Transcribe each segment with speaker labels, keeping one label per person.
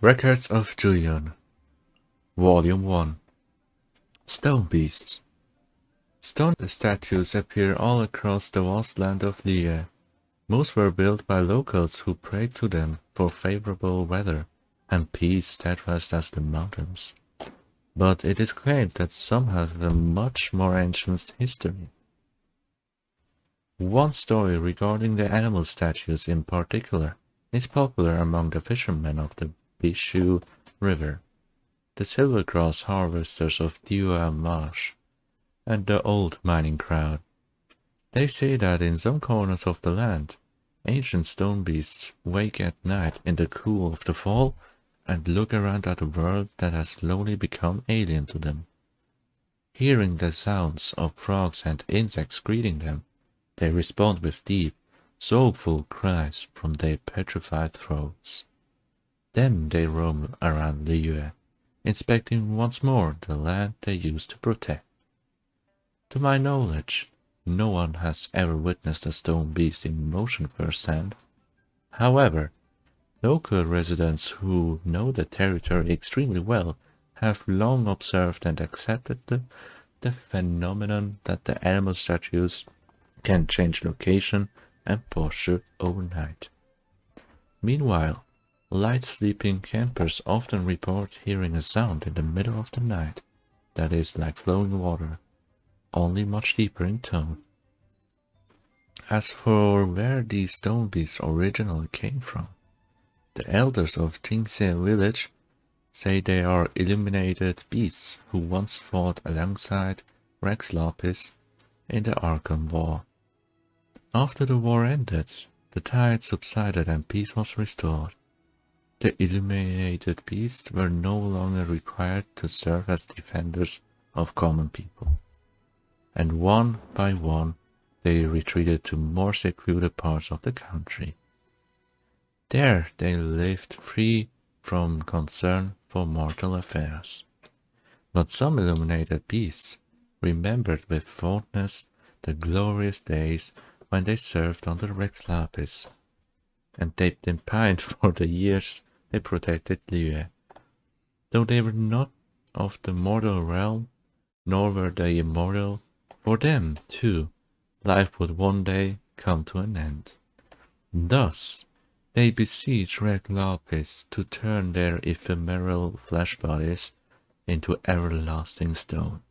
Speaker 1: Records of Jueyun, Volume 1. Stone Beasts. Stone statues appear all across the vast land of Liyue. Most were built by locals who prayed to them for favorable weather and peace steadfast as the mountains. But it is claimed that some have a much more ancient history. One story regarding the animal statues in particular is popular among the fishermen of the Bishu River, the silver-grass harvesters of Dua Marsh, and the old mining crowd. They say that in some corners of the land, ancient stone beasts wake at night in the cool of the fall and look around at a world that has slowly become alien to them. Hearing the sounds of frogs and insects greeting them, they respond with deep, soulful cries from their petrified throats. Then they roam around Liyue, inspecting once more the land they used to protect. To my knowledge, no one has ever witnessed a stone beast in motion firsthand. However, local residents who know the territory extremely well have long observed and accepted the phenomenon that the animal statues can change location and posture overnight. Meanwhile, light-sleeping campers often report hearing a sound in the middle of the night that is like flowing water, only much deeper in tone. As for where these stone beasts originally came from, the elders of Jingse village say they are illuminated beasts who once fought alongside Rex Lapis in the Arkham War. After the war ended, the tide subsided and peace was restored. The illuminated beasts were no longer required to serve as defenders of common people, and one by one they retreated to more secluded parts of the country. There they lived free from concern for mortal affairs. But some illuminated beasts remembered with fondness the glorious days when they served under Rex Lapis, and they pined for the years they protected Liyue. Though they were not of the mortal realm, nor were they immortal, for them, too, life would one day come to an end. Thus, they beseech Rex Lapis to turn their ephemeral flesh bodies into everlasting stone.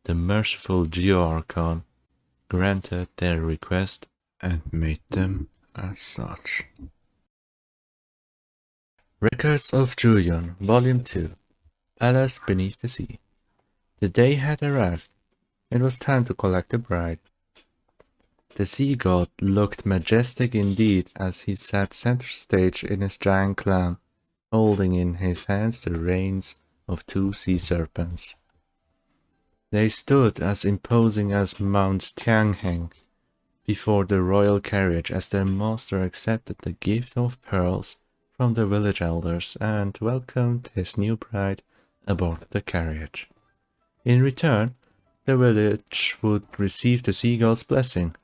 Speaker 1: The merciful Geo-Archon granted their request and made them as such. Records of Jueyun, Volume 2, Palace Beneath the Sea. The day had arrived. It was time to collect the bride. The sea god looked majestic indeed as he sat center stage in his giant clown, holding in his hands the reins of two sea serpents. They stood as imposing as Mount Tianheng before the royal carriage as their master accepted the gift of pearls from the village elders and welcomed his new bride aboard the carriage. In return, the village would receive the sea god's blessing,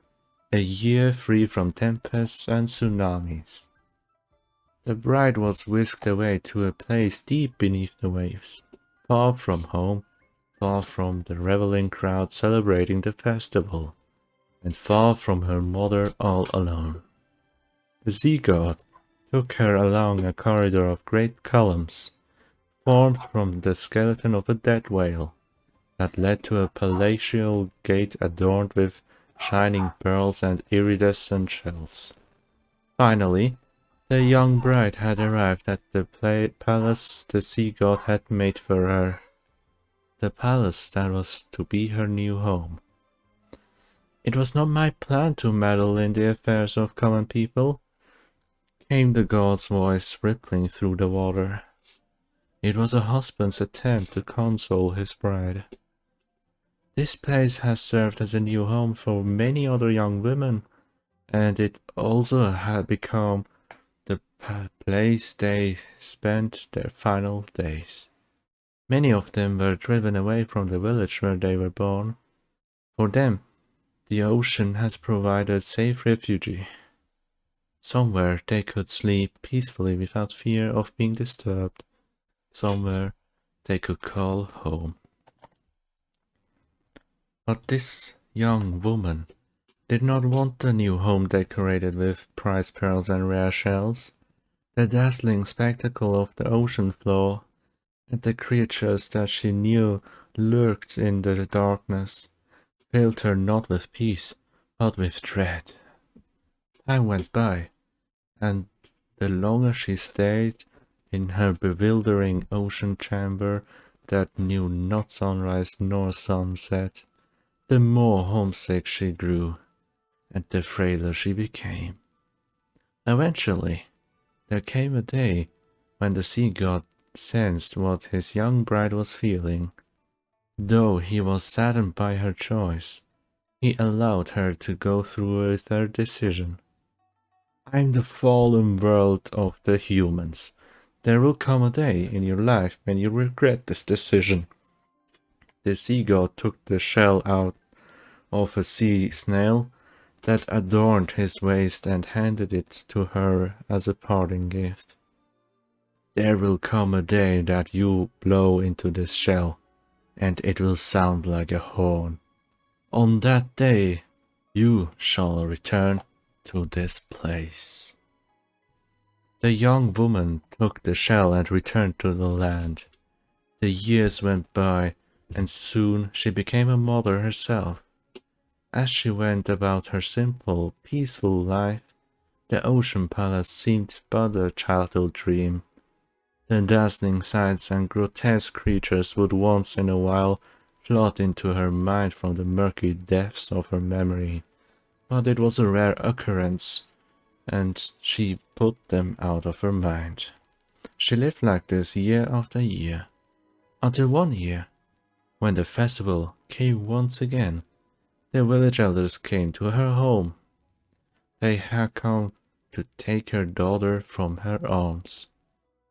Speaker 1: a year free from tempests and tsunamis. The bride was whisked away to a place deep beneath the waves, far from home, far from the reveling crowd celebrating the festival, and far from her mother all alone. The sea god took her along a corridor of great columns, formed from the skeleton of a dead whale, that led to a palatial gate adorned with shining pearls and iridescent shells. Finally, the young bride had arrived at the palace the sea god had made for her, the palace that was to be her new home. "It was not my plan to meddle in the affairs of common people," came the god's voice rippling through the water. It was a husband's attempt to console his bride. "This place has served as a new home for many other young women, and it also had become the place they spent their final days. Many of them were driven away from the village where they were born. For them, the ocean has provided safe refuge. Somewhere they could sleep peacefully without fear of being disturbed. Somewhere they could call home. But this young woman did not want a new home decorated with prize pearls and rare shells. The dazzling spectacle of the ocean floor and the creatures that she knew lurked in the darkness filled her not with peace, but with dread. Time went by, and the longer she stayed in her bewildering ocean chamber that knew not sunrise nor sunset, the more homesick she grew, and the frailer she became. Eventually, there came a day when the sea god sensed what his young bride was feeling. Though he was saddened by her choice, he allowed her to go through with her decision. I'm the fallen world of the humans. There will come a day in your life when you regret this decision. The sea god took the shell out of a sea snail that adorned his waist and handed it to her as a parting gift. There will come a day that you blow into this shell, and it will sound like a horn. On that day, you shall return to this place. The young woman took the shell and returned to the land. The years went by, and soon she became a mother herself. As she went about her simple, peaceful life, the ocean palace seemed but a childhood dream. The dazzling sights and grotesque creatures would once in a while flood into her mind from the murky depths of her memory, but it was a rare occurrence, and she put them out of her mind. She lived like this year after year, until one year, when the festival came once again, the village elders came to her home. They had come to take her daughter from her arms.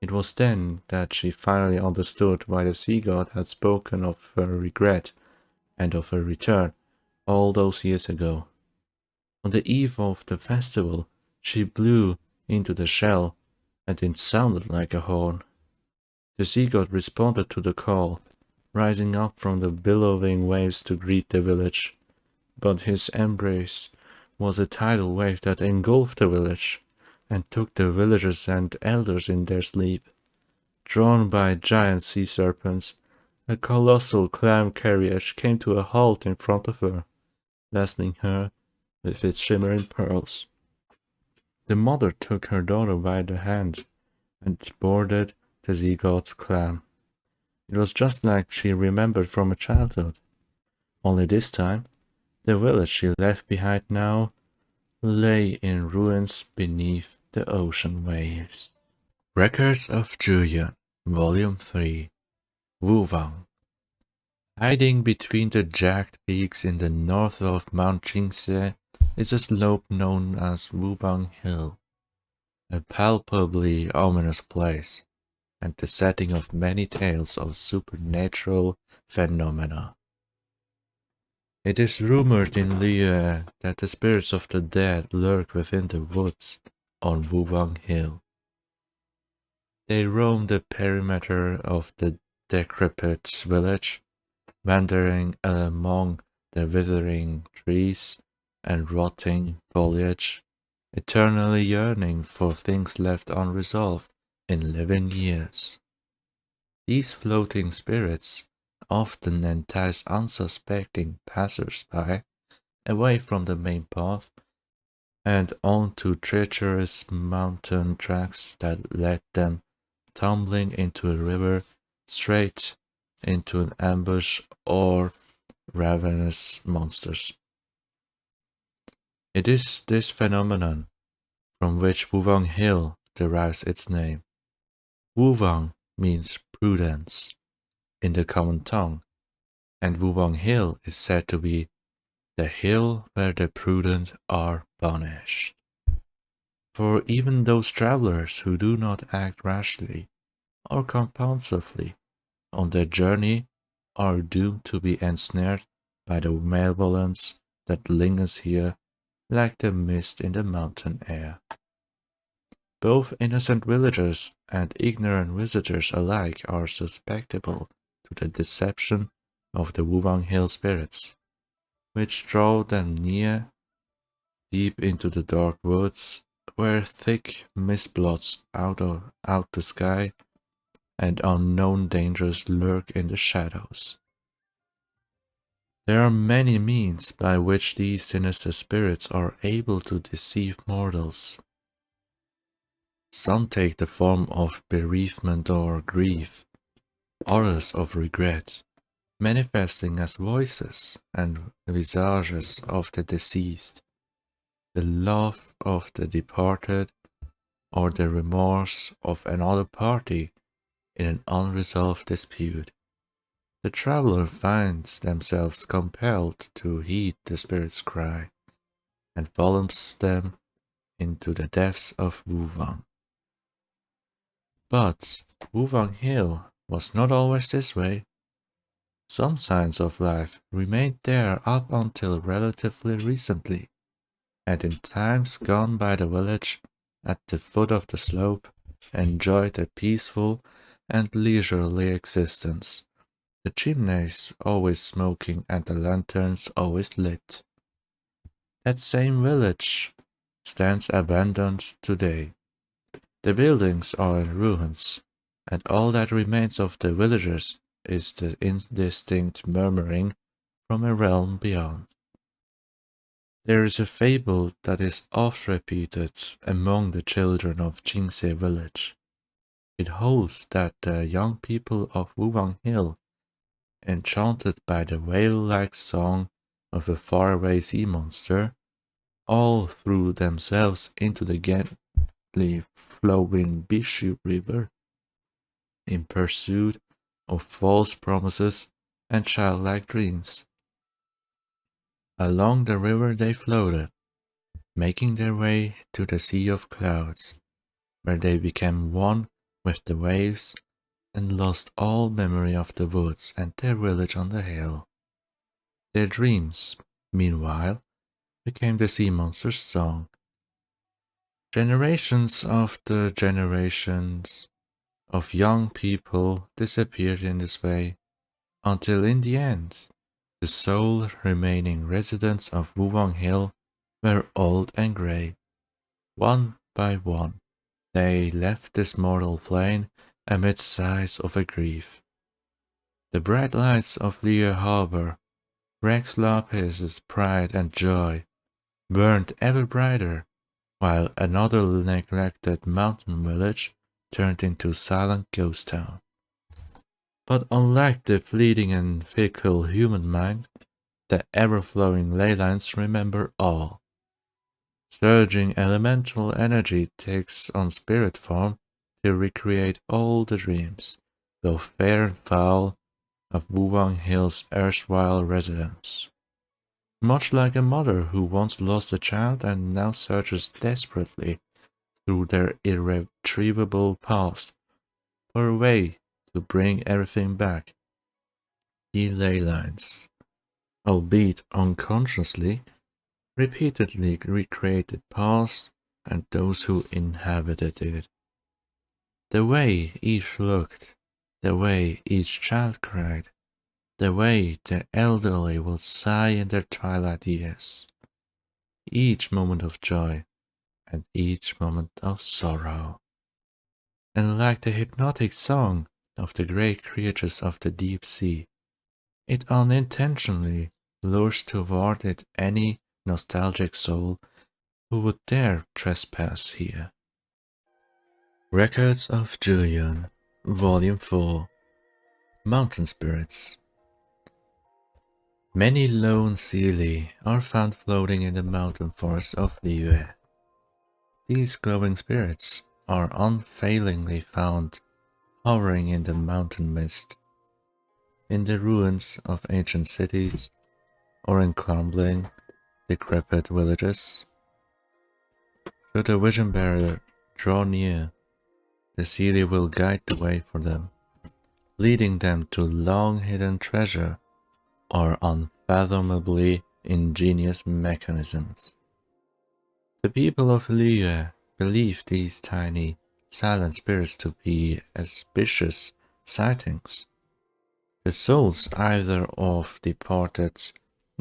Speaker 1: It was then that she finally understood why the sea god had spoken of her regret and of her return all those years ago. On the eve of the festival, she blew into the shell, and it sounded like a horn. The sea god responded to the call, rising up from the billowing waves to greet the village. But his embrace was a tidal wave that engulfed the village and took the villagers and elders in their sleep. Drawn by giant sea serpents, a colossal clam carriage came to a halt in front of her, dazzling her with its shimmering pearls. The mother took her daughter by the hand and boarded the sea god's clam. It was just like she remembered from her childhood. Only this time, the village she left behind now lay in ruins beneath the ocean waves. Records of Jueyun, Volume 3, Wuwang. Hiding between the jagged peaks in the north of Mount Jingxe is a slope known as Wuwang Hill, a palpably ominous place, and the setting of many tales of supernatural phenomena. It is rumored in Liyue that the spirits of the dead lurk within the woods on Wuwang Hill. They roam the perimeter of the decrepit village, wandering among the withering trees and rotting foliage, eternally yearning for things left unresolved in living years. These floating spirits often entice unsuspecting passers-by away from the main path and onto treacherous mountain tracks that led them tumbling into a river, straight into an ambush or ravenous monsters. It is this phenomenon from which Wuwang Hill derives its name. Wuwang means prudence in the common tongue, and Wuwang Hill is said to be the hill where the prudent are punished. For even those travelers who do not act rashly or compulsively on their journey are doomed to be ensnared by the malevolence that lingers here like the mist in the mountain air. Both innocent villagers and ignorant visitors alike are susceptible to the deception of the Wuwang Hill spirits, which draw them near, deep into the dark woods, where thick mist blots out the sky, and unknown dangers lurk in the shadows. There are many means by which these sinister spirits are able to deceive mortals. Some take the form of bereavement or grief, others of regret, manifesting as voices and visages of the deceased, the love of the departed, or the remorse of another party in an unresolved dispute. The traveler finds themselves compelled to heed the spirit's cry, and follows them into the depths of Wuwang. But Wuwang Hill was not always this way. Some signs of life remained there up until relatively recently, and in times gone by the village, at the foot of the slope, enjoyed a peaceful and leisurely existence, the chimneys always smoking and the lanterns always lit. That same village stands abandoned today. The buildings are in ruins, and all that remains of the villagers is the indistinct murmuring from a realm beyond. There is a fable that is oft repeated among the children of Jingse village. It holds that the young people of Wuwang Hill, enchanted by the whale-like song of a faraway sea monster, all threw themselves into the gently flowing Bishu River in pursuit of false promises and childlike dreams. Along the river they floated, making their way to the sea of clouds, where they became one with the waves and lost all memory of the woods and their village on the hill. Their dreams, meanwhile, became the sea monster's song. Generations after generations of young people disappeared in this way, until in the end, the sole remaining residents of Wuwang Hill were old and grey. One by one, they left this mortal plane amid sighs of a grief. The bright lights of Liyue Harbor, Rex Lapis's pride and joy, burned ever brighter, while another neglected mountain village turned into silent ghost town. But unlike the fleeting and fickle human mind, the ever-flowing ley lines remember all. Surging elemental energy takes on spirit form to recreate all the dreams, both fair and foul, of Wuwang Hill's erstwhile residents. Much like a mother who once lost a child and now searches desperately through their irretrievable past for a way to bring everything back. The ley lines, albeit unconsciously, repeatedly recreated past and those who inhabited it. The way each looked, the way each child cried, the way the elderly would sigh in their twilight years. Each moment of joy and each moment of sorrow. And like the hypnotic song of the great creatures of the deep sea, it unintentionally lures toward it any nostalgic soul who would dare trespass here. Records of Jueyun, Volume 4, Mountain Spirits. Many lone sealy are found floating in the mountain forest of Liyue. These glowing spirits are unfailingly found hovering in the mountain mist, in the ruins of ancient cities, or in crumbling, decrepit villages. Should the vision barrier draw near, the Seelie will guide the way for them, leading them to long-hidden treasure or unfathomably ingenious mechanisms. The people of Liyue believe these tiny, silent spirits to be auspicious sightings. The souls either of departed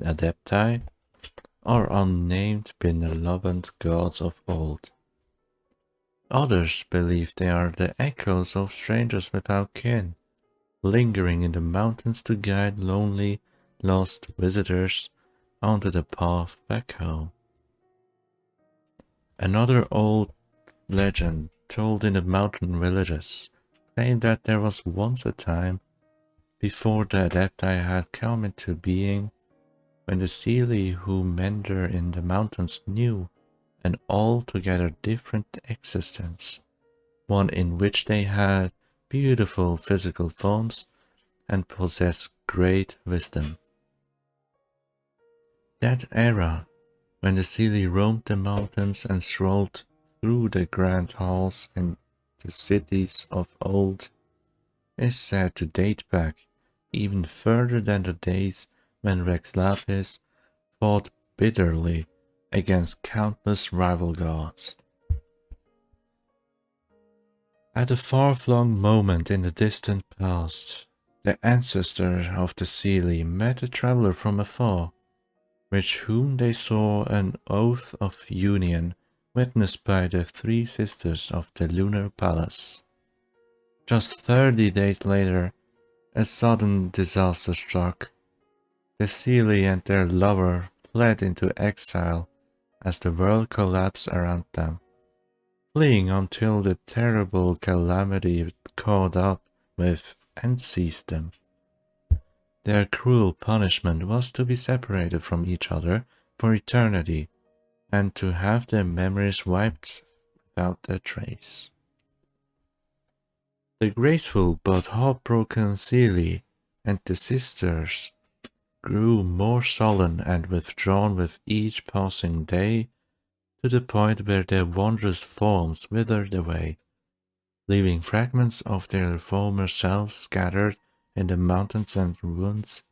Speaker 1: adepti or unnamed benevolent gods of old. Others believe they are the echoes of strangers without kin, lingering in the mountains to guide lonely, lost visitors onto the path back home. Another old legend told in the mountain villages claimed that there was once a time before the adepti had come into being when the Seelie who meander in the mountains knew an altogether different existence, one in which they had beautiful physical forms and possessed great wisdom. That era, when the Seelie roamed the mountains and strolled through the grand halls in the cities of old, is said to date back even further than the days when Rex Lapis fought bitterly against countless rival gods. At a far-flung moment in the distant past, the ancestor of the Seelie met a traveler from afar, with whom they saw an oath of union witnessed by the three sisters of the lunar palace. Just 30 days later, a sudden disaster struck. The Seelie and their lover fled into exile as the world collapsed around them, fleeing until the terrible calamity caught up with and seized them. Their cruel punishment was to be separated from each other for eternity and to have their memories wiped without a trace. The graceful but heartbroken Seelie and the sisters grew more sullen and withdrawn with each passing day, to the point where their wondrous forms withered away, leaving fragments of their former selves scattered in the mountains and ruins,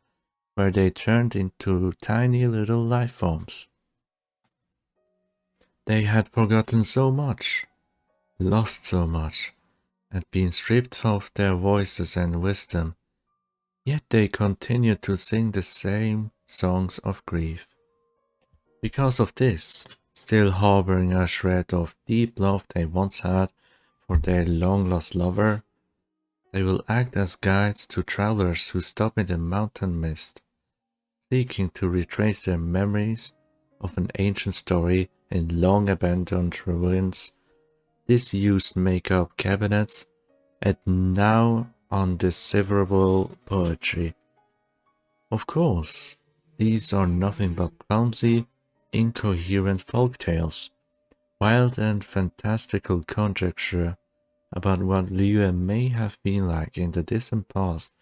Speaker 1: where they turned into tiny little life forms. They had forgotten so much, lost so much, and been stripped of their voices and wisdom, yet they continued to sing the same songs of grief. Because of this, still harboring a shred of deep love they once had for their long-lost lover, they will act as guides to travelers who stop in the mountain mist, seeking to retrace their memories of an ancient story in long-abandoned ruins, disused make-up cabinets, and now undecipherable poetry. Of course, these are nothing but clumsy, incoherent folk tales, wild and fantastical conjecture about what Jueyun may have been like in the distant past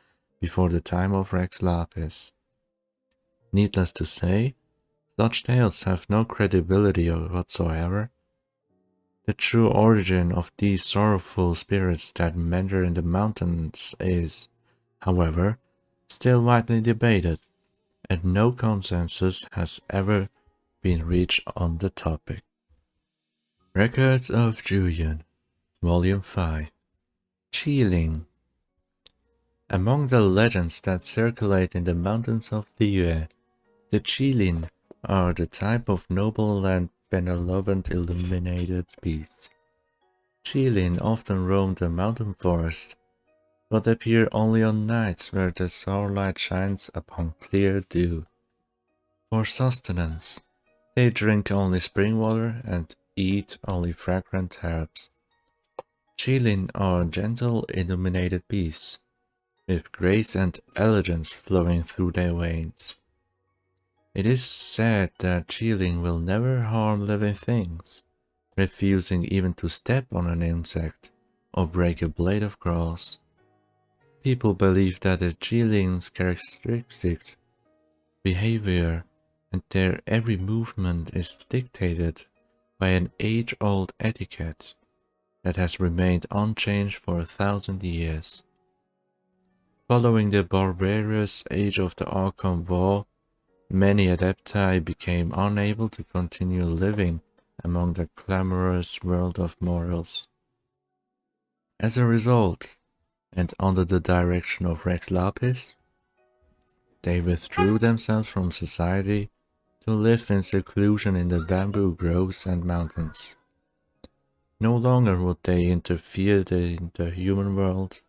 Speaker 1: before the time of Rex Lapis. Needless to say, such tales have no credibility whatsoever. The true origin of these sorrowful spirits that meander in the mountains is, however, still widely debated, and no consensus has ever been reached on the topic. Records of Jueyun, Volume 5, Qilin. Among the legends that circulate in the mountains of Liyue, the Qilin are the type of noble and benevolent illuminated beasts. Qilin often roam the mountain forest, but appear only on nights where the starlight shines upon clear dew. For sustenance, they drink only spring water and eat only fragrant herbs. Qilin are gentle illuminated beasts, with grace and elegance flowing through their veins. It is said that Qilin will never harm living things, refusing even to step on an insect or break a blade of grass. People believe that the Qilin's characteristics, behavior, and their every movement is dictated by an age-old etiquette that has remained unchanged for 1,000 years. Following the barbarous age of the Archon War, many adepti became unable to continue living among the clamorous world of mortals. As a result, and under the direction of Rex Lapis, they withdrew themselves from society to live in seclusion in the bamboo groves and mountains. No longer would they interfere in the human world,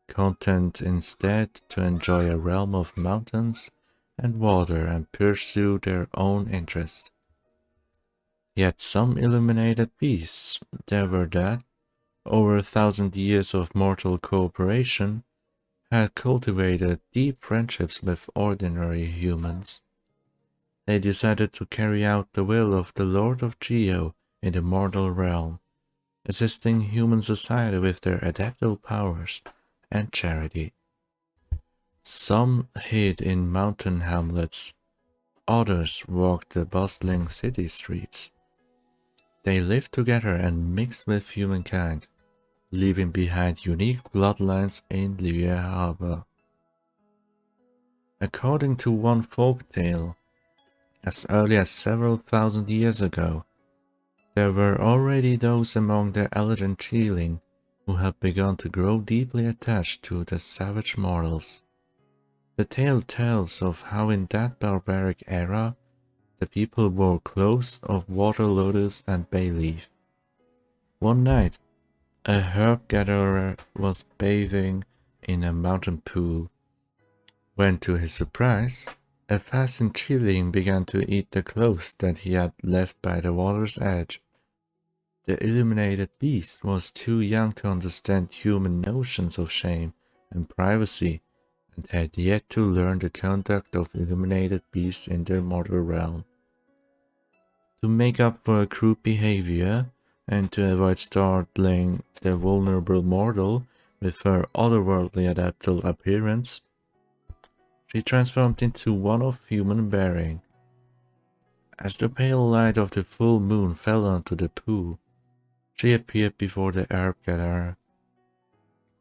Speaker 1: content instead to enjoy a realm of mountains and water and pursue their own interests. Yet some illuminated beasts there were that, over 1,000 years of mortal cooperation, had cultivated deep friendships with ordinary humans. They decided to carry out the will of the Lord of Geo in the mortal realm, assisting human society with their adaptable powers and charity. Some hid in mountain hamlets, others walked the bustling city streets. They lived together and mixed with humankind, leaving behind unique bloodlines in Liyue Harbor. According to one folk tale, as early as several thousand years ago, there were already those among the elegant Qiling who had begun to grow deeply attached to the savage mortals. The tale tells of how in that barbaric era, the people wore clothes of water lotus and bay leaf. One night, a herb gatherer was bathing in a mountain pool, when to his surprise, a fastened Qiling began to eat the clothes that he had left by the water's edge. The illuminated beast was too young to understand human notions of shame and privacy, and had yet to learn the conduct of illuminated beasts in their mortal realm. To make up for her crude behavior, and to avoid startling the vulnerable mortal with her otherworldly adaptable appearance, she transformed into one of human bearing. As the pale light of the full moon fell onto the pool, she appeared before the herb gatherer.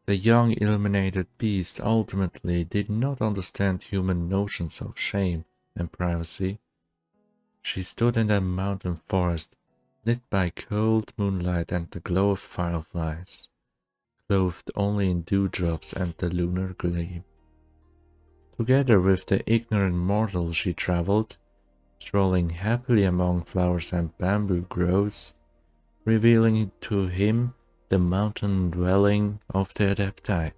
Speaker 1: The young illuminated beast ultimately did not understand human notions of shame and privacy. She stood in the mountain forest, lit by cold moonlight and the glow of fireflies, clothed only in dewdrops and the lunar gleam. Together with the ignorant mortal she traveled, strolling happily among flowers and bamboo groves, revealing to him the mountain dwelling of the Adepti,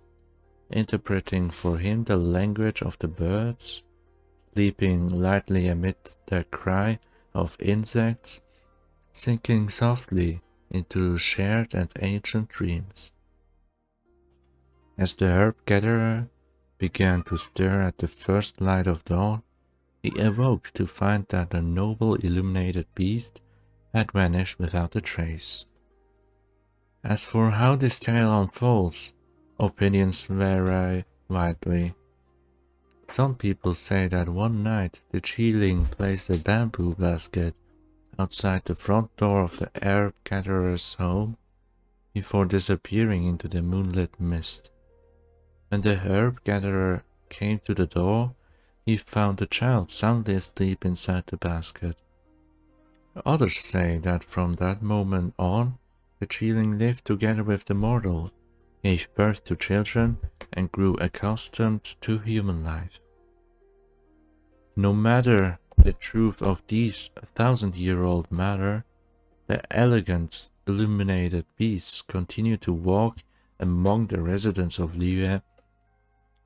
Speaker 1: interpreting for him the language of the birds, sleeping lightly amid the cry of insects, sinking softly into shared and ancient dreams. As the herb gatherer began to stir at the first light of dawn, he awoke to find that the noble illuminated beast had vanished without a trace. As for how this tale unfolds, opinions vary widely. Some people say that one night the Qiling placed a bamboo basket outside the front door of the herb gatherer's home before disappearing into the moonlit mist. When the herb gatherer came to the door, he found the child soundly asleep inside the basket. Others say that from that moment on, the Qiling lived together with the mortal, gave birth to children, and grew accustomed to human life. No matter the truth of these 1,000-year-old matter, the elegant, illuminated beasts continue to walk among the residents of Liyue,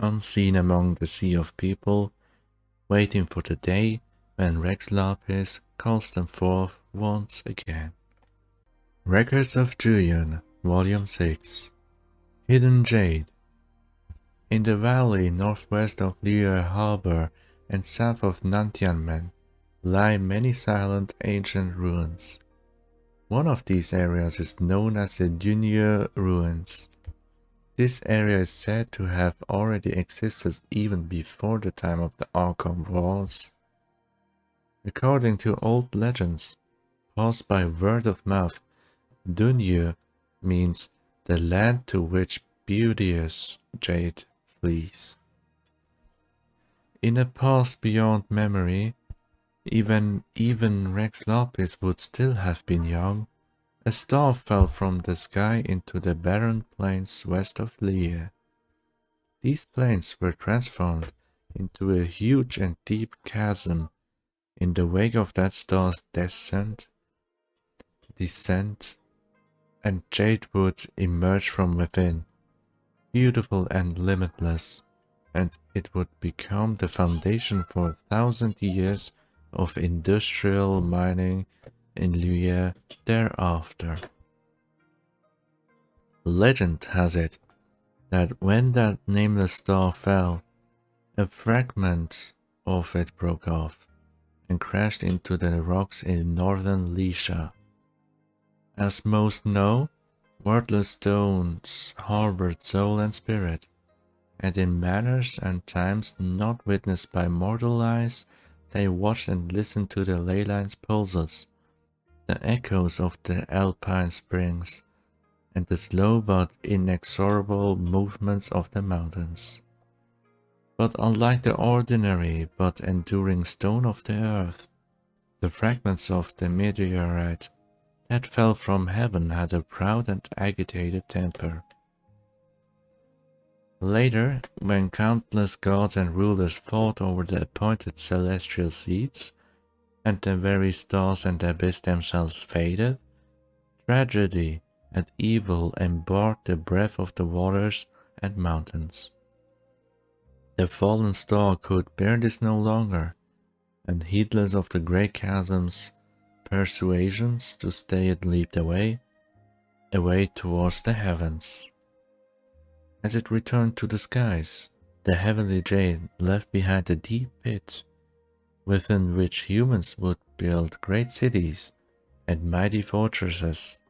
Speaker 1: unseen among the sea of people, waiting for the day when Rex Lapis calls them forth once again. Records of Jueyun, Volume 6. Hidden Jade. In the valley northwest of Liyue Harbor and south of Nantianmen lie many silent ancient ruins. One of these areas is known as the Jueyun Ruins. This area is said to have already existed even before the time of the Archon Wars. According to old legends, passed by word of mouth, Dunyu means the land to which beauteous jade flees. In a past beyond memory, Even Rex Lapis would still have been young. A star fell from the sky into the barren plains west of Lie. These plains were transformed into a huge and deep chasm in the wake of that star's descent, and jade would emerge from within, beautiful and limitless, and it would become the foundation for 1,000 years of industrial mining in Luye thereafter. Legend has it that when that nameless star fell, a fragment of it broke off and crashed into the rocks in northern Lisha. As most know, worthless stones harbored soul and spirit, and in manners and times not witnessed by mortal eyes, they watched and listened to the ley line's pulses, the echoes of the alpine springs, and the slow but inexorable movements of the mountains. But unlike the ordinary but enduring stone of the earth, the fragments of the meteorite that fell from heaven had a proud and agitated temper. Later, when countless gods and rulers fought over the appointed celestial seats, and the very stars and the abyss themselves faded, tragedy and evil embarked the breath of the waters and mountains. The fallen star could bear this no longer, and heedless of the great chasm's persuasions to stay, it leaped away towards the heavens. As it returned to the skies, the heavenly jade left behind a deep pit, within which humans would build great cities and mighty fortresses,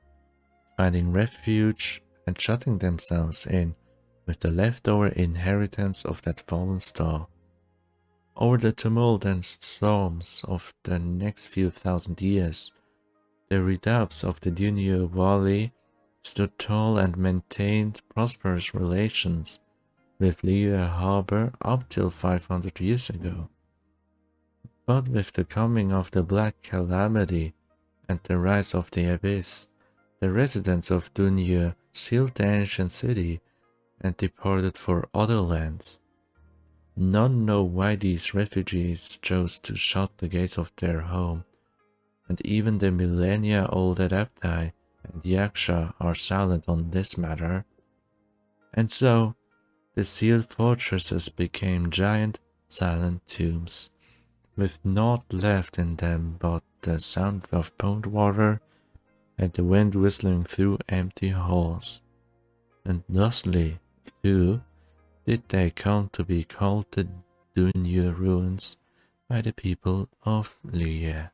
Speaker 1: finding refuge and shutting themselves in with the leftover inheritance of that fallen star. Over the tumult and storms of the next few thousand years, the redoubts of the Dunyo Valley stood tall and maintained prosperous relations with Liyue Harbor up till 500 years ago. But with the coming of the Black Calamity and the rise of the Abyss, the residents of Dunyo sealed the ancient city and departed for other lands. None know why these refugees chose to shut the gates of their home, and even the millennia-old Adepti and Yaksha are silent on this matter. And so, the sealed fortresses became giant, silent tombs, with naught left in them but the sound of pond water and the wind whistling through empty halls. And thusly, too, did they come to be called the Dunyo ruins by the people of Liyue.